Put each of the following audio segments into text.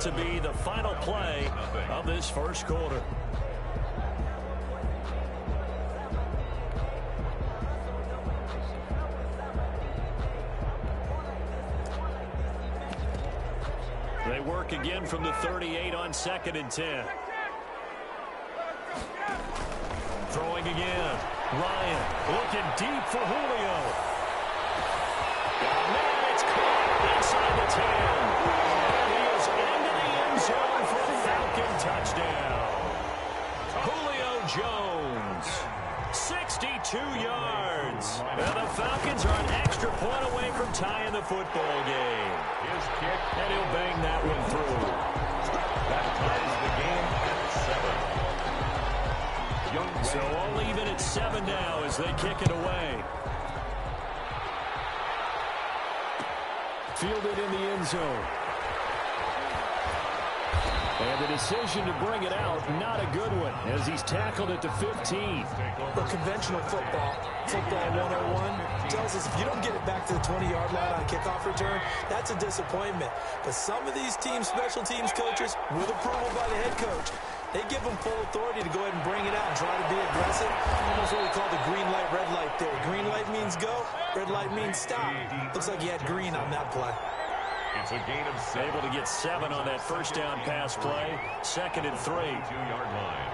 set to be the final play of this first quarter. They work again from the 38 on 2nd and 10. Throwing again. Ryan looking deep for Julio. Man, it's caught inside the 10. And he is into the end zone for a Falcon touchdown. Julio Jones, 62 yards. And the Falcons are an extra point away from tying the football game. His kick, and he'll bang that one through. That ties the game at 7. So all even at 7 now as they kick it away. Fielded in the end zone. And the decision to bring it out, not a good one, as he's tackled at the 15. But conventional football 101, tells us if you don't get it back to the 20-yard line on a kickoff return, that's a disappointment. But some of these teams, special teams coaches, with approval by the head coach, they give them full authority to go ahead and bring it out and try to be aggressive. Almost what we call the green light, red light theory. Green light means go, red light means stop. Looks like he had green on that play. It's a gain of 7. Able to get 7 on that first down pass play. 2nd and 3. 2-yard line.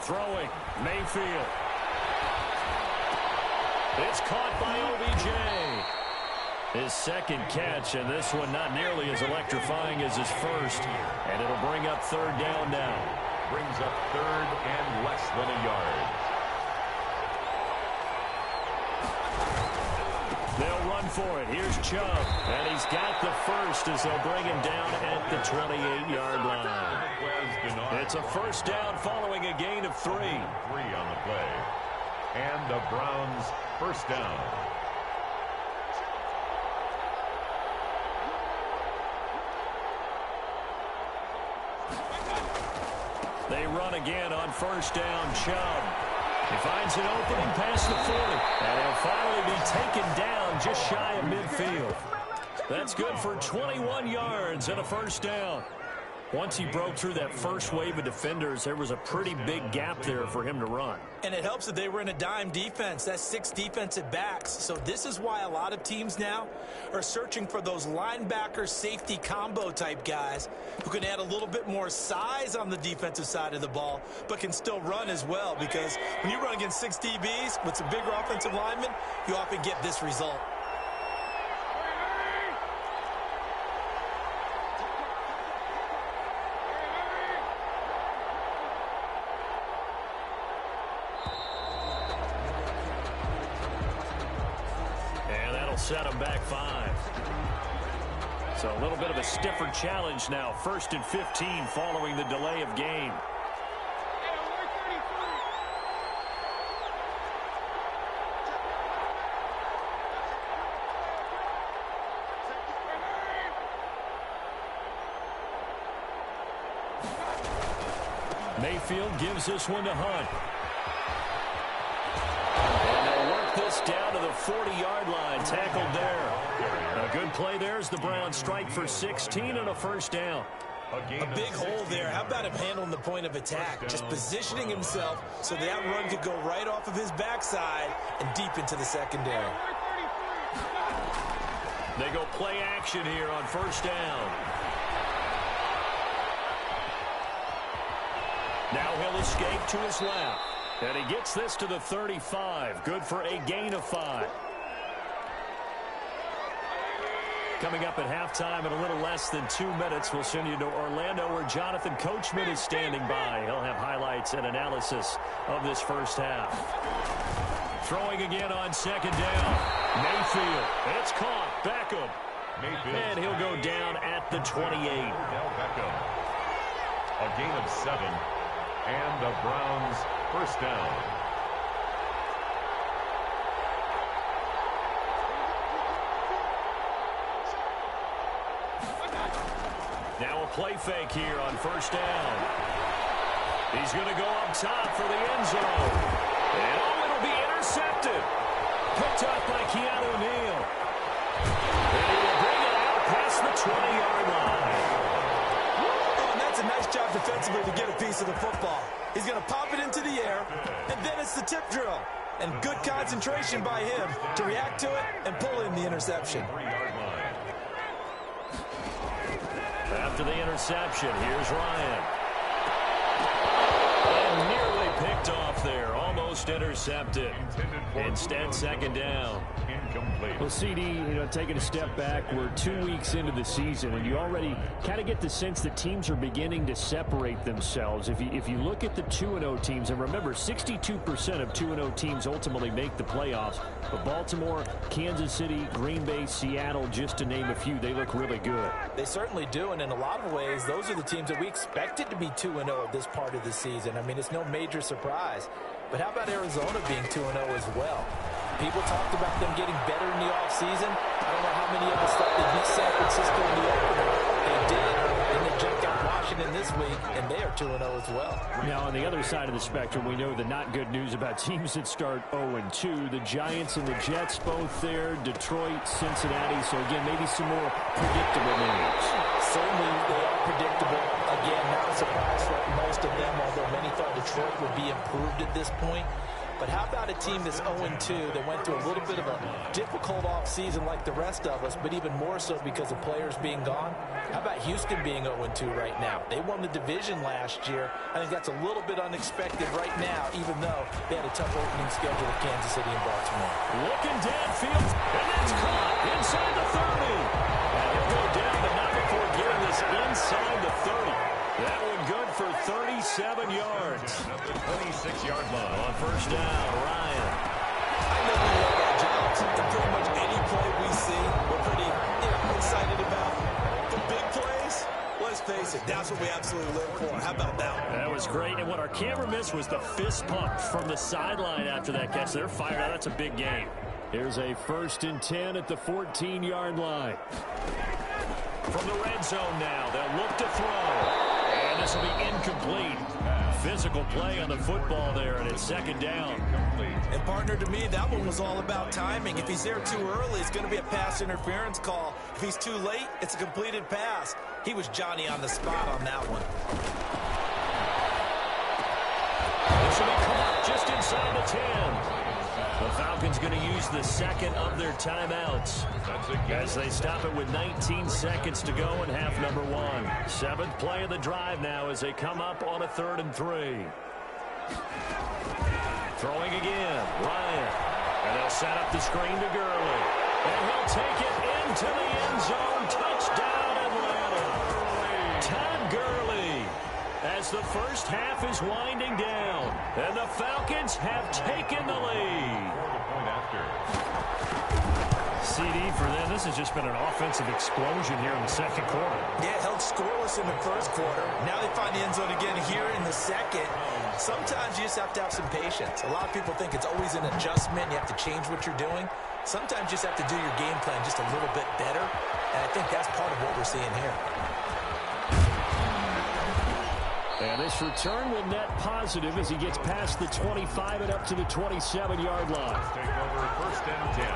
Throwing. Mayfield. It's caught by OBJ. His second catch, and this one not nearly as electrifying as his first. And it'll bring up 3rd down now. Brings up 3rd and less than a yard. They'll run for it. Here's Chubb, and he's got the first as they'll bring him down at the 28-yard line. It's a first down following a gain of 3. 3 on the play. And the Browns first down. They run again on first down. Chubb. He finds an opening past the 40. And he'll finally be taken down just shy of midfield. That's good for 21 yards and a first down. Once he broke through that first wave of defenders, there was a pretty big gap there for him to run. And it helps that they were in a dime defense. That's 6 defensive backs. So this is why a lot of teams now are searching for those linebacker safety combo type guys who can add a little bit more size on the defensive side of the ball, but can still run as well. Because when you run against 6 DBs with some bigger offensive linemen, you often get this result. Set him back 5. So a little bit of a stiffer challenge now. 1st and 15 following the delay of game. Mayfield gives this one to Hunt. This down to the 40-yard line, tackled there. A good play there as the Browns strike for 16 and a first down. A big hole there. How about him handling the point of attack? Just positioning himself so that run could go right off of his backside and deep into the secondary. They go play action here on first down. Now he'll escape to his left. And he gets this to the 35. Good for a gain of 5. Coming up at halftime in a little less than 2 minutes, we'll send you to Orlando where Jonathan Coachman is standing by. He'll have highlights and analysis of this first half. Throwing again on second down. Mayfield. It's caught. Beckham. And he'll go down at the 28. Beckham. A gain of 7. And the Browns first down. Now a play fake here on first down. He's going to go up top for the end zone. And it'll be intercepted. Picked off by Keanu Neal. And he will bring it out past the 20-yard line. Oh, and that's a nice job defensively to get a piece of the football. He's going to pop it into the air, and then it's the tip drill. And good concentration by him to react to it and pull in the interception. After the interception, here's Ryan. And nearly picked off there. Almost intercepted. Instead, second down. Well, CD, taking a step back, we're 2 weeks into the season, and you already kind of get the sense that teams are beginning to separate themselves. If you look at the 2-0 teams, and remember, 62% of 2-0 teams ultimately make the playoffs, but Baltimore, Kansas City, Green Bay, Seattle, just to name a few, they look really good. They certainly do, and in a lot of ways, those are the teams that we expected to be 2-0 at this part of the season. I mean, it's no major surprise. But how about Arizona being 2-0 as well? People talked about them getting better in the offseason. I don't know how many of us thought they beat San Francisco in the opener. They did. Then they jumped out Washington this week, and they are 2-0 as well. Now, on the other side of the spectrum, we know the not good news about teams that start 0-2. The Giants and the Jets both there. Detroit, Cincinnati. So, again, maybe some more predictable names. Certainly, they are predictable. Again, not a surprise for most of them, although many thought Detroit would be improved at this point. But how about a team that's 0-2 that went through a little bit of a difficult offseason like the rest of us, but even more so because of players being gone? How about Houston being 0-2 right now? They won the division last year. I think that's a little bit unexpected right now, even though they had a tough opening schedule with Kansas City and Baltimore. Looking downfield, and that's caught inside the 30. And he'll go down, but not before getting this inside the 30. That one good for 37 yards. 26-yard line. On first down, Ryan. I know we love our jobs. And pretty much any play we see, we're pretty excited about. The big plays, let's face it, that's what we absolutely live for. How about that one? That was great. And what our camera missed was the fist pump from the sideline after that catch. They're fired out. That's a big game. Here's a 1st and 10 at the 14-yard line. From the red zone now, they'll look to throw. And this will be incomplete. Physical play on the football there, and it's second down. And, partner, to me, that one was all about timing. If he's there too early, it's going to be a pass interference call. If he's too late, it's a completed pass. He was Johnny on the spot on that one. This will be caught just inside the 10. The Falcons going to use the second of their timeouts as they stop it with 19 seconds to go in half number 1. 7th play of the drive now as they come up on a 3rd and 3. Throwing again, Ryan. And they'll set up the screen to Gurley. And he'll take it into the end zone. Touchdown, Atlanta. Todd Gurley, as the first half is winding down. And the Falcons have taken the lead. CD for them, this has just been an offensive explosion here in the second quarter. Yeah, held scoreless in the first quarter. Now they find the end zone again here in the second. Sometimes you just have to have some patience. A lot of people think it's always an adjustment. You have to change what you're doing. Sometimes you just have to do your game plan just a little bit better. And I think that's part of what we're seeing here. And this return will net positive as he gets past the 25 and up to the 27-yard line. Take over 1st and 10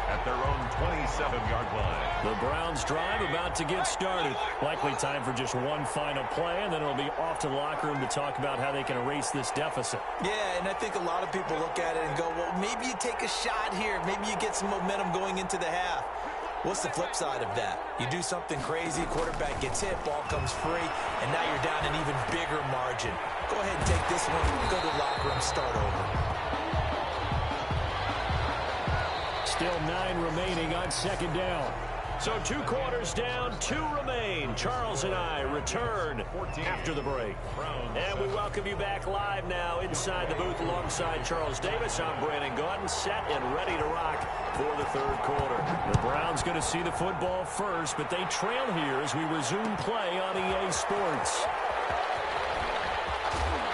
at their own 27-yard line. The Browns drive about to get started. Likely time for just one final play, and then it'll be off to the locker room to talk about how they can erase this deficit. Yeah, and I think a lot of people look at it and go, well, maybe you take a shot here. Maybe you get some momentum going into the half. What's the flip side of that? You do something crazy, quarterback gets hit, ball comes free, and now you're down an even bigger margin. Go ahead and take this one, go to the locker room, start over. Still 9 remaining on second down. So 2 quarters down, 2 remain. Charles and I return after the break. And we welcome you back live now inside the booth alongside Charles Davis. I'm Brandon Gaudin, set and ready to rock for the 3rd quarter. The Browns going to see the football first, but they trail here as we resume play on EA Sports.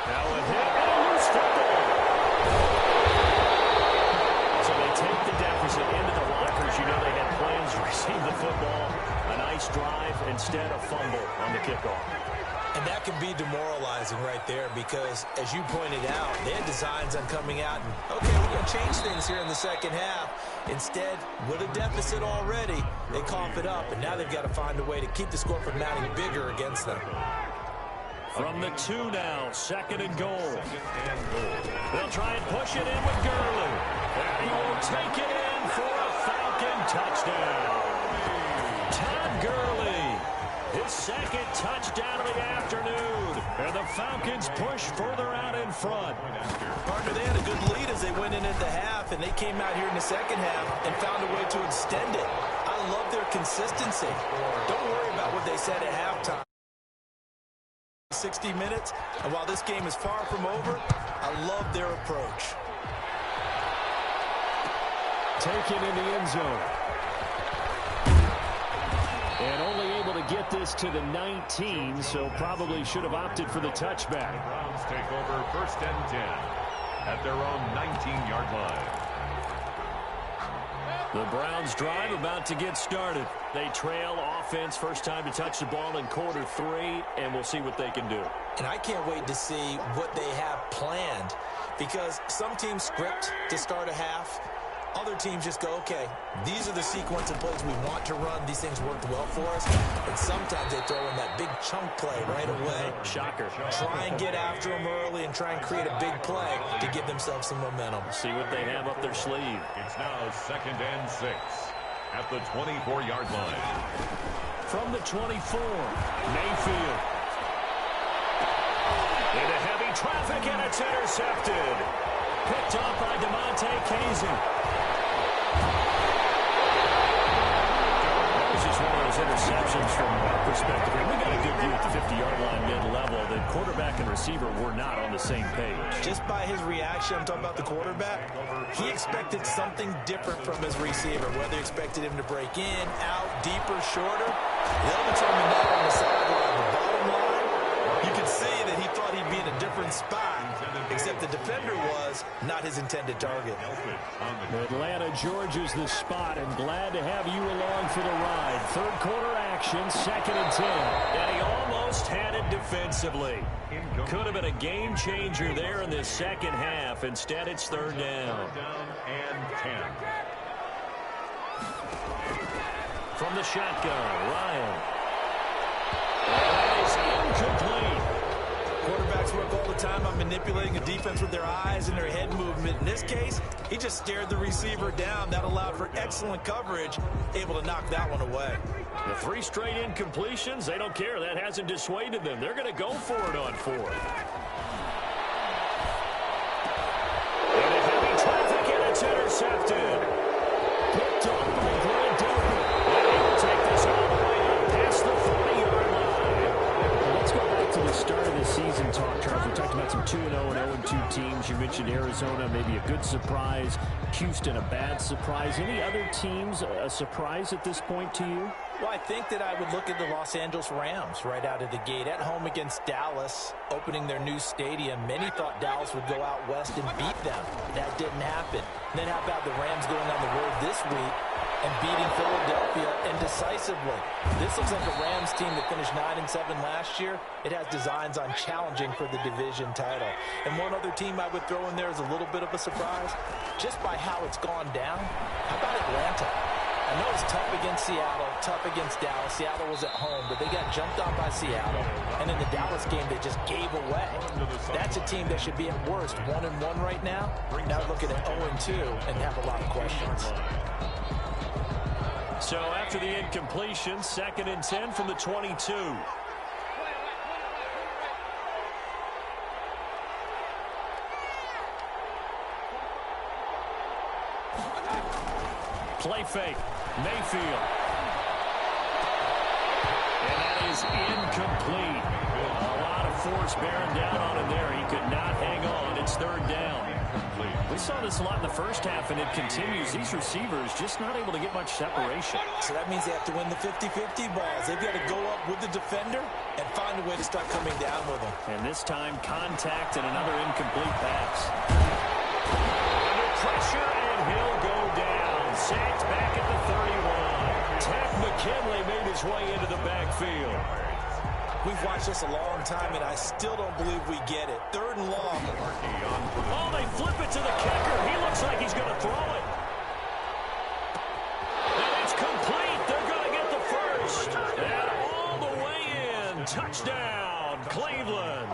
Now a hit and a loose football. So they take the deficit into the lockers. You know they had plans to receive the football. A nice drive, Instead, a fumble on the kickoff. And that can be demoralizing right there because, as you pointed out, they had designs on coming out and, okay, we're going to change things here in the second half. Instead, with a deficit already, they cough it up, and now they've got to find a way to keep the score from mounting bigger against them. From the 2 now, second and goal. They'll try and push it in with Gurley. And he will take it in for a Falcon touchdown. Todd Gurley, his second touchdown of the afternoon. And the Falcons push further out in front. Partner, they had a good lead as they went into the half, and they came out here in the second half and found a way to extend it. I love their consistency. Don't worry about what they said at halftime. 60 minutes, and while this game is far from over, I love their approach. Taken in the end zone. And only able to get this to the 19, so probably should have opted for the touchback. The Browns take over first and 10 at their own 19-yard line. The Browns drive about to get started. They trail offense, first time to touch the ball in quarter 3, and we'll see what they can do. And I can't wait to see what they have planned, because some teams script to start a half. Other teams just go, okay, these are the sequence of plays we want to run. These things worked well for us. And sometimes they throw in that big chunk play right away. Shocker. Try and get after them early and try and create a big play to give themselves some momentum. See what they have up their sleeve. It's now second and 6 at the 24-yard line. From the 24, Mayfield. Into heavy traffic, and it's intercepted. Picked off by DeMonte Casey. That was just one of those interceptions from our perspective. We got a good view at the 50-yard line mid-level. The quarterback and receiver were not on the same page. Just by his reaction, I'm talking about the quarterback, he expected something different from his receiver, whether he expected him to break in, out, deeper, shorter. They'll determine that on the sideline. The bottom line, you could see that he thought he'd be in a different spot, except the defender was not his intended target. Atlanta, Georgia's the spot, and glad to have you along for the ride. Third quarter action, second and 10. And he almost had it defensively. Could have been a game changer there in this second half. Instead, it's third down. Down and 10. From the shotgun, Ryan. That is incomplete. Quarterbacks work all the time on manipulating a defense with their eyes and their head movement. In this case, he just stared the receiver down. That allowed for excellent coverage, able to knock that one away. The 3 straight incompletions, they don't care. That hasn't dissuaded them. They're going to go for it on 4th. Into heavy traffic, and it's intercepted. Picked off by Grant Delpit. And he will take this all the way up past the 40-yard line. Let's go back to the start of the season talk, Charles. We talked about some 2-0 and 0-2 teams. You mentioned Arizona, maybe a good surprise. Houston, a bad surprise. Any other teams a surprise at this point to you? Well, I think that I would look at the Los Angeles Rams right out of the gate. At home against Dallas, opening their new stadium. Many thought Dallas would go out west and beat them. That didn't happen. And then how about the Rams going on the road this week and beating Philadelphia indecisively? This looks like a Rams team that finished 9-7 last year. It has designs on challenging for the division title. And one other team I would throw in there is a little bit of a surprise. Just by how it's gone down, how about Atlanta? I know it's tough against Seattle, tough against Dallas. Seattle was at home, but they got jumped on by Seattle. And in the Dallas game, they just gave away. That's a team that should be at worst 1-1 right now. Now looking at 0-2 and have a lot of questions. So after the incompletion, second and 10 from the 22. Play fake. Mayfield. And that is incomplete. A lot of force bearing down on him there. He could not hang on. It's third down. We saw this a lot in the first half, and it continues. These receivers just not able to get much separation. So that means they have to win the 50-50 balls. They've got to go up with the defender and find a way to start coming down with them. And this time, contact and another incomplete pass. Under pressure, and he'll go down. Sacked back at the 31. Ted McKinley made his way into the backfield. We've watched this a long time, and I still don't believe we get it. 3rd and long. Oh, they flip it to the kicker. He looks like he's going to throw it. And it's complete. They're going to get the first. And all the way in. Touchdown, Cleveland.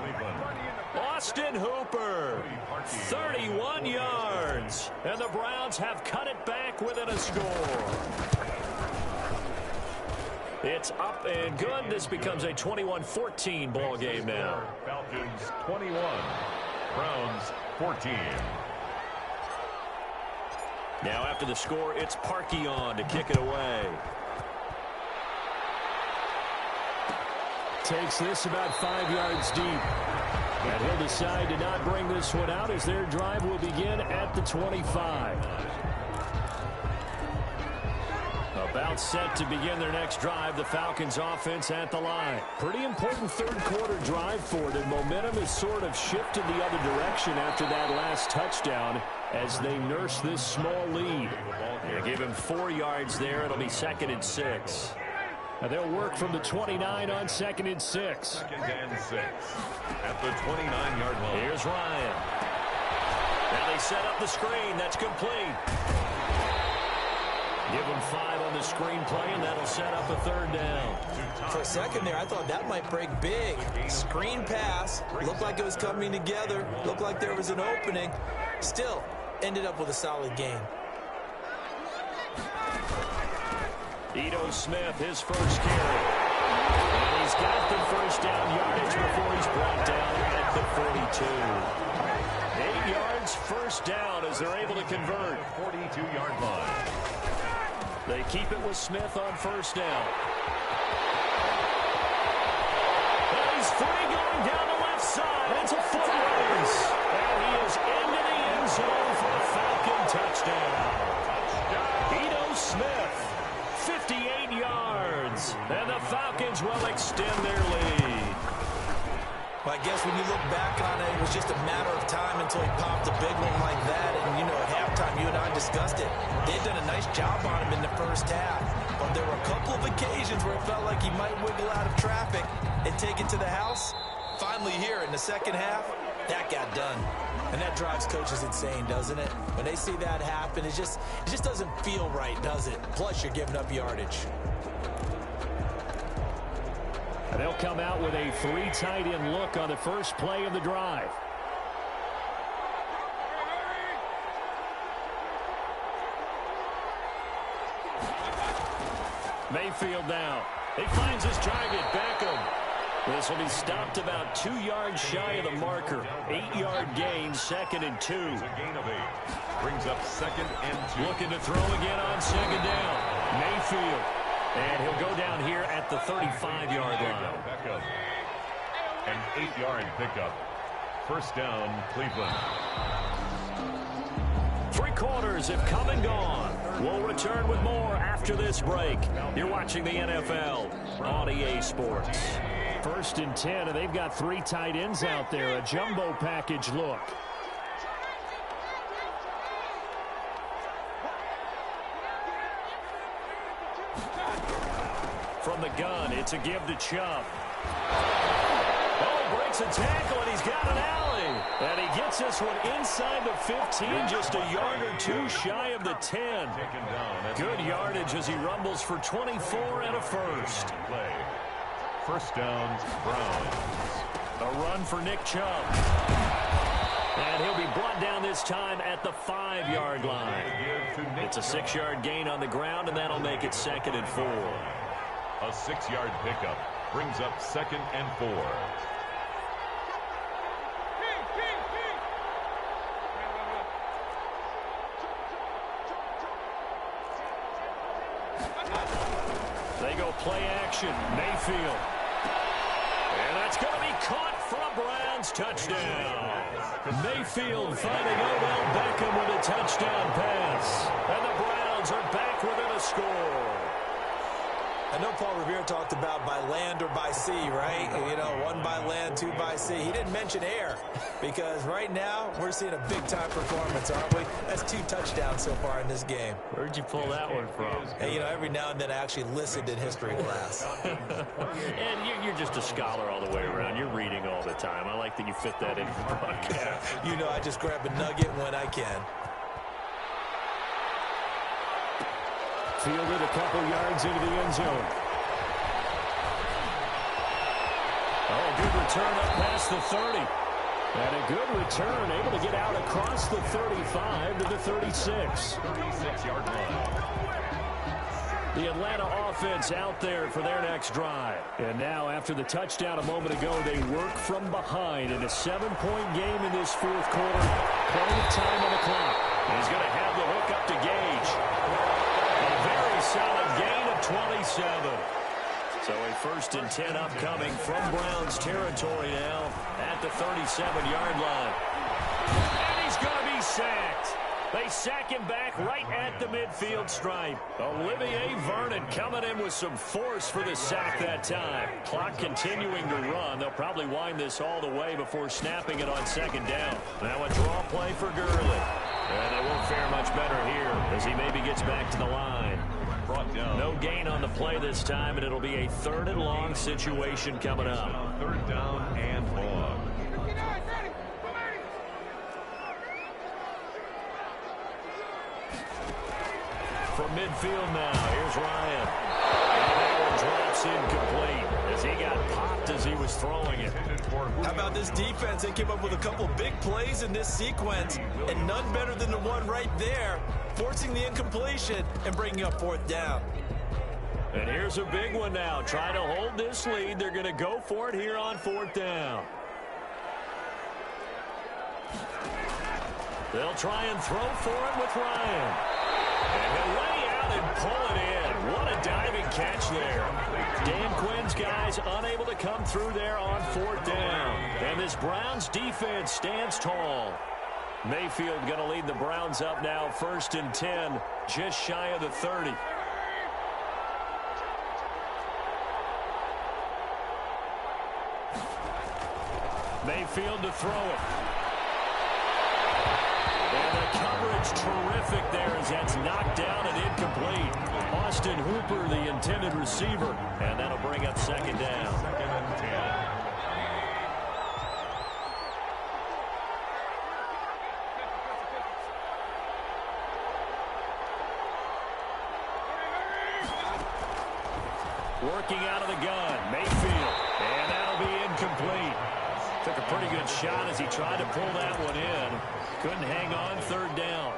Austin Hooper, 31 yards. And the Browns have cut it back within a score. It's up and good. This becomes a 21-14 ball game now. Falcons 21, Browns 14. Now after the score, it's Parkey on to kick it away. Takes this about 5 yards deep. And he'll decide to not bring this one out as their drive will begin at the 25. About set to begin their next drive. The Falcons offense at the line. Pretty important 3rd quarter drive for them. Momentum has sort of shifted the other direction after that last touchdown as they nurse this small lead. They give him 4 yards there. It'll be 2nd and 6. Now they'll work from the 29 on 2nd and 6. 2nd and 6 at the 29-yard line. Here's Ryan. Now they set up the screen. That's complete. Give him 5 on the screen play, and that'll set up a 3rd down. For a second there, I thought that might break big. Screen pass. Looked like it was coming together. Looked like there was an opening. Still, ended up with a solid gain. Ito Smith, his first carry. And he's got the first down yardage before he's brought down at the 42. 8 yards, first down as they're able to convert. 42-yard line. They keep it with Smith on first down. And he's free going down the left side. It's a foot race. And he is into the end zone for a Falcon touchdown. Ito Smith, 58 yards. And the Falcons will extend their lead. Well, I guess when you look back on it, it was just a matter of time until he popped a big one like that. And, you know, at halftime, you and I discussed it. They'd done a nice job on him in the first half. But there were a couple of occasions where it felt like he might wiggle out of traffic and take it to the house. Finally here in the second half, that got done. And that drives coaches insane, doesn't it? When they see that happen, it just doesn't feel right, does it? Plus, you're giving up yardage. And they'll come out with a 3 tight end look on the first play of the drive. Mayfield now. He finds his target, Beckham. This will be stopped about 2 yards shy of the marker. 8-yard gain, 2nd and 2. It's a gain of 8. Brings up 2nd and 2. Looking to throw again on 2nd down. Mayfield. And he'll go down here at the 35-yard line. Beckham. An 8-yard pickup. First down, Cleveland. 3 quarters have come and gone. We'll return with more after this break. You're watching the NFL on EA Sports. 1st and 10, and they've got 3 tight ends out there. A jumbo package look. From the gun, it's a give to Chubb. Oh, breaks a tackle, and he's got an alley. And he gets this one inside the 15, just a yard or 2 shy of the 10. Good yardage as he rumbles for 24 and a first. First down, Browns. A run for Nick Chubb. And he'll be brought down this time at the 5-yard line. It's a 6-yard gain on the ground, and that'll make it 2nd and 4. A 6-yard pickup brings up 2nd and 4. They go play action. Mayfield. And that's going to be caught for a Browns touchdown. Mayfield finding Odell Beckham with a touchdown pass. And the Browns are back within a score. I know Paul Revere talked about by land or by sea, right? You know, one by land, two by sea. He didn't mention air because right now we're seeing a big-time performance, aren't we? That's 2 touchdowns so far in this game. Where'd you pull that one from? Hey, you know, every now and then I actually listened in history class. And you're just a scholar all the way around. You're reading all the time. I like that you fit that into the broadcast. You know, I just grab a nugget when I can. Fielded a couple yards into the end zone. Oh, good return up past the 30. And a good return, able to get out across the 35 to the 36. 36-yard line. The Atlanta offense out there for their next drive. And now, after the touchdown a moment ago, they work from behind in a 7-point game in this fourth quarter. Plenty of time on the clock. He's going to have the hook up to Gage. A very solid gain of 27. So a 1st and 10 upcoming from Browns territory now at the 37-yard line. And he's going to be sacked. They sack him back right at the midfield stripe. Olivier Vernon coming in with some force for the sack that time. Clock continuing to run. They'll probably wind this all the way before snapping it on 2nd down. Now a draw play for Gurley. And they won't fare much better here as he maybe gets back to the line. No gain on the play this time, and it'll be a 3rd and long situation coming up. 3rd down and long. From midfield now, here's Ryan. And that one drops incomplete as he got popped as he was throwing it. How about this defense? They came up with a couple big plays in this sequence, and none better than the one right there, forcing the incompletion and bringing up 4th down. And here's a big one now. Try to hold this lead. They're going to go for it here on 4th down. They'll try and throw for it with Ryan. And he'll lay out and pull it in. What a diving catch there. Dan Quinn's guys unable to come through there on 4th down. And this Browns defense stands tall. Mayfield going to lead the Browns up now 1st and 10, just shy of the 30. Mayfield to throw it. And the coverage terrific there as that's knocked down and incomplete. Austin Hooper, the intended receiver. And that'll bring up 2nd down. 2nd and 10. Working out of the gun, Mayfield. And that'll be incomplete. Took a pretty good shot as he tried to pull that one in. Couldn't hang on 3rd down.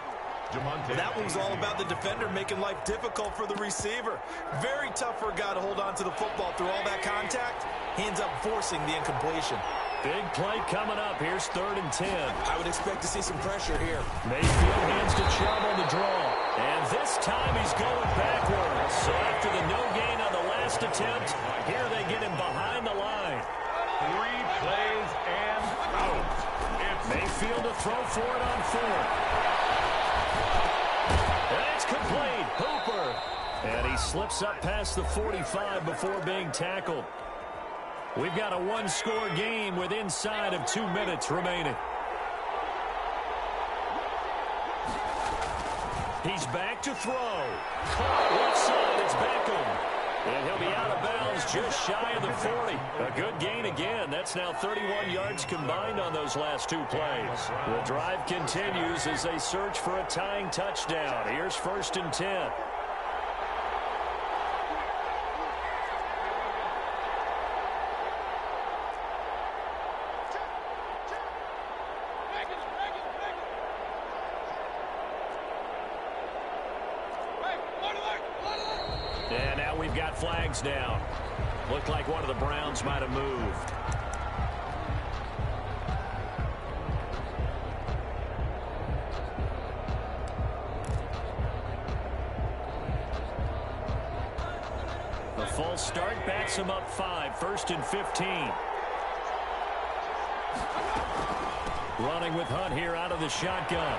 That one was all about the defender making life difficult for the receiver. Very tough for a guy to hold on to the football through all that contact. He ends up forcing the incompletion. Big play coming up. Here's 3rd and 10. I would expect to see some pressure here. Mayfield hands to Chubb on the draw. And this time he's going backwards. So after the no gain on the last attempt, here they get him behind the line. 3 plays and out. It's Mayfield to throw for it on 4th. And it's complete. Hooper. And he slips up past the 45 before being tackled. We've got a 1-score game with inside of 2 minutes remaining. He's back to throw. Caught left side. It's Beckham. And he'll be out of bounds just shy of the 40. A good gain again. That's now 31 yards combined on those last 2 plays. The drive continues as they search for a tying touchdown. Here's 1st and 10. And now we've got flags down. Looked like one of the Browns might have moved. The false start backs him up 5. 1st and 15. Running with Hunt here out of the shotgun.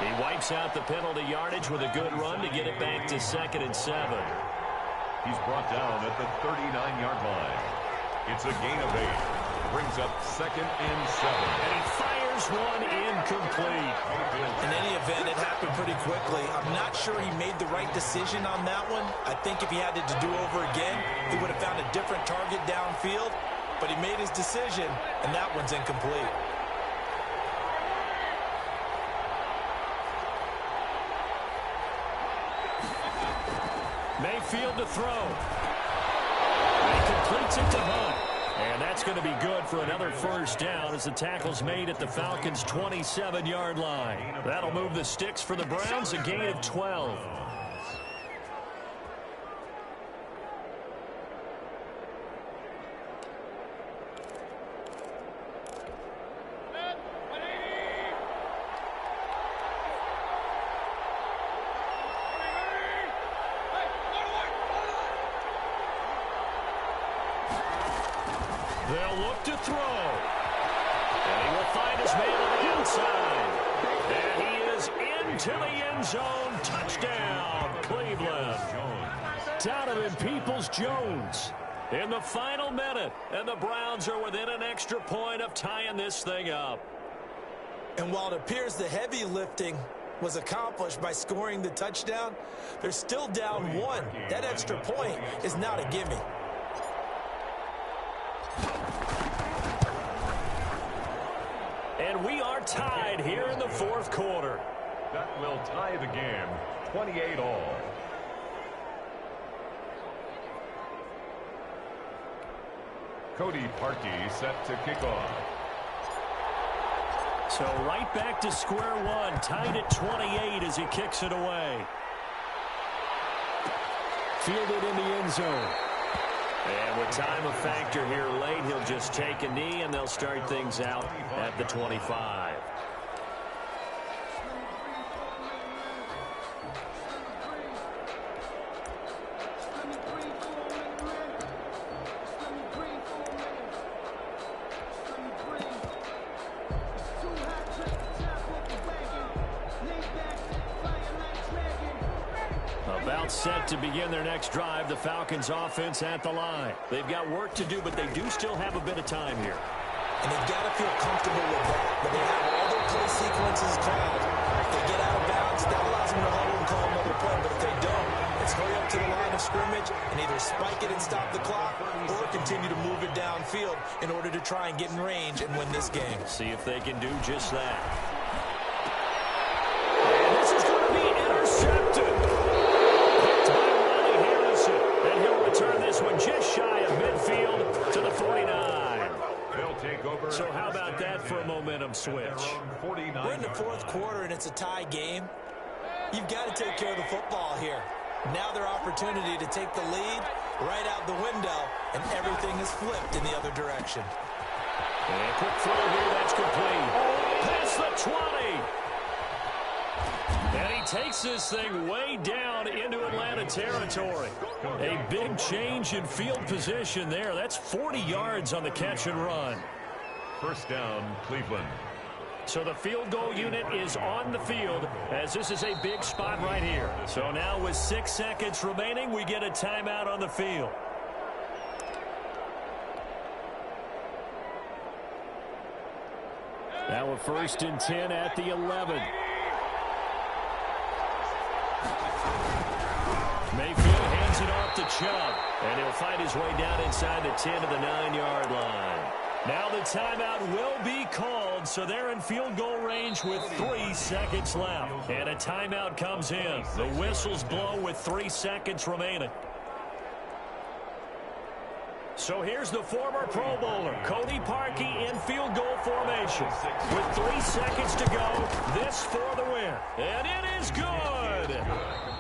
He wipes out the penalty yardage with a good run to get it back to 2nd and 7. He's brought down at the 39-yard line. It's a gain of 8. Brings up 2nd and 7. And he fires one incomplete. In any event, it happened pretty quickly. I'm not sure he made the right decision on that one. I think if he had it to do over again, he would have found a different target downfield. But he made his decision, and that one's incomplete. Mayfield to throw. And he completes it to Hunt. And that's going to be good for another first down as the tackle's made at the Falcons' 27-yard line. That'll move the sticks for the Browns, a gain of 12. They'll look to throw. And he will find his man on the inside. And he is into the end zone. Touchdown, Cleveland. Donovan Peoples-Jones in the final minute. And the Browns are within an extra point of tying this thing up. And while it appears the heavy lifting was accomplished by scoring the touchdown, they're still down 1. That extra point is not a gimme. And we are tied here in the 4th quarter. That will tie the game, 28 all. Cody Parkey set to kick off. So right back to square one, tied at 28 as he kicks it away. Fielded in the end zone. And with time a factor here late, he'll just take a knee, and they'll start things out at the 25. About set to begin their next drive, the Falcons offense at the line. They've got work to do, but they do still have a bit of time here. And they've got to feel comfortable with that. But they have all their play sequences called. If they get out of bounds, that allows them to huddle and call another play. But if they don't, it's hurry up to the line of scrimmage and either spike it and stop the clock or continue to move it downfield in order to try and get in range and win this game. See if they can do just that. And this is going to be intercepted. And he'll return this one just shy of midfield to the 49. They'll take over. So how about that for a momentum switch? We're in the 4th quarter, and it's a tie game. You've got to take care of the football here. Now their opportunity to take the lead right out the window, and everything is flipped in the other direction. And quick throw here, that's complete. Past the 20. And he takes this thing way down into Atlanta territory. A big change in field position there. That's 40 yards on the catch and run. First down, Cleveland. So the field goal unit is on the field as this is a big spot right here. So now with 6 seconds remaining, we get a timeout on the field. Now a 1st and 10 at the 11. Mayfield hands it off to Chubb, and he'll find his way down inside the 10 to the 9-yard line. Now the timeout will be called, so they're in field goal range with 3 seconds left. And a timeout comes in. The whistles blow with 3 seconds remaining. So here's the former Pro Bowler, Cody Parkey, in field goal formation. With 3 seconds to go, this for the win. And it is good!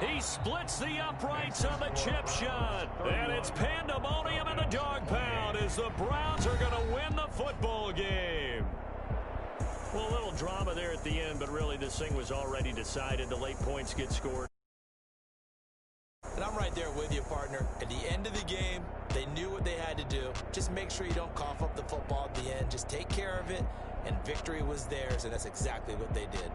He splits the uprights on the chip shot. And it's pandemonium in the dog pound as the Browns are going to win the football game. Well, a little drama there at the end, but really this thing was already decided. The late points get scored. And I'm right there with you, partner. At the end of the game, they knew what they had to do. Just make sure you don't cough up the football at the end. Just take care of it, and victory was theirs, and that's exactly what they did.